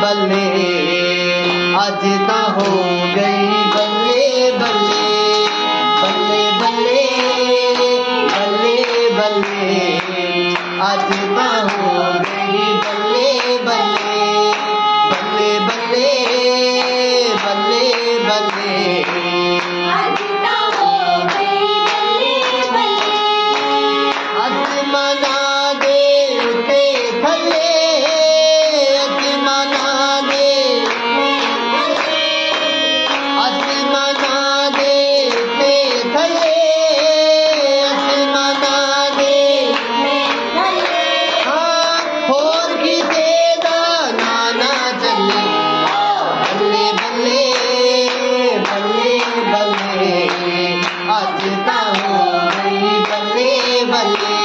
बल्ले अज तो हो गई बल्ले बल्ले बल्ले बल्ले बल्ले बल्ले अज तो हो गई बल्ले बल्ले बल्ले बल्ले बल्ले बल्ले आज तो हो गई बल्ले बल्ले आसमाना दे उते थले आसमाना दे आसमाना दे उते थले आसमाना दे हाँ होर किसे दा नाना चले बल्ले बल्ले बल्ले बल्ले अज ता हो गई बल्ले बल्ले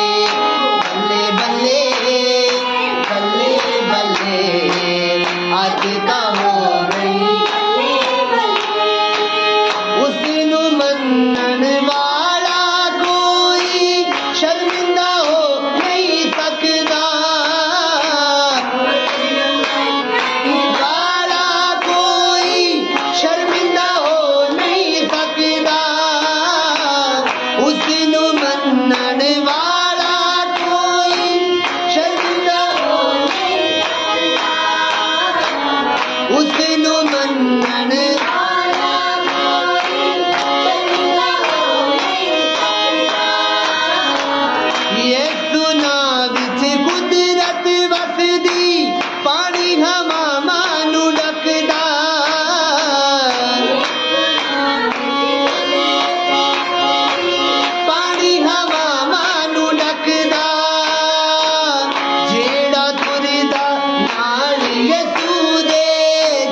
बल्ले बल्ले बल्ले बल्ले अज ता हो गई उसनू मनण वाला कोई शर्मिंदा हो नहीं सकदा वाला कोई शर्मिंदा हो नहीं सकदा उसनू मनण वाला कोई शर्मिंदा हो उसनू मनण ये सुना विच कुदरत वसदी पानी हवा मानू डकदा पानी हवा मानू डकदा जेड़ा तुरदा नाल यसू दे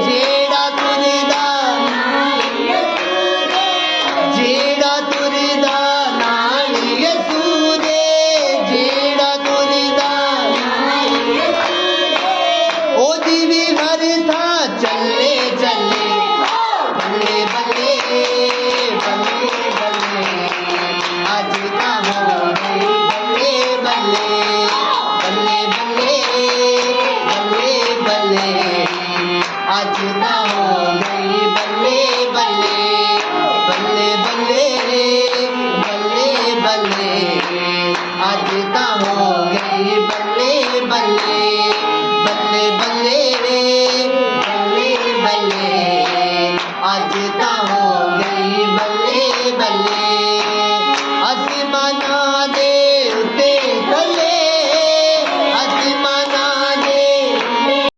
जेड़ा तुरदा जेड़ा तुरदा नाल यसू दे जेड़ा तुरदा ओदी भी हर था चले चले बल्ले बल्ले बल्ले बल्ले आज का हो गई बल्ले बल्ले बल्ले बल्ले बल्ले आज का हो गई बल्ले बल्ले बल्ले बल्ले बल्ले बल्ले आज का हो गई बल्ले बल्ले बल्ले बल्ले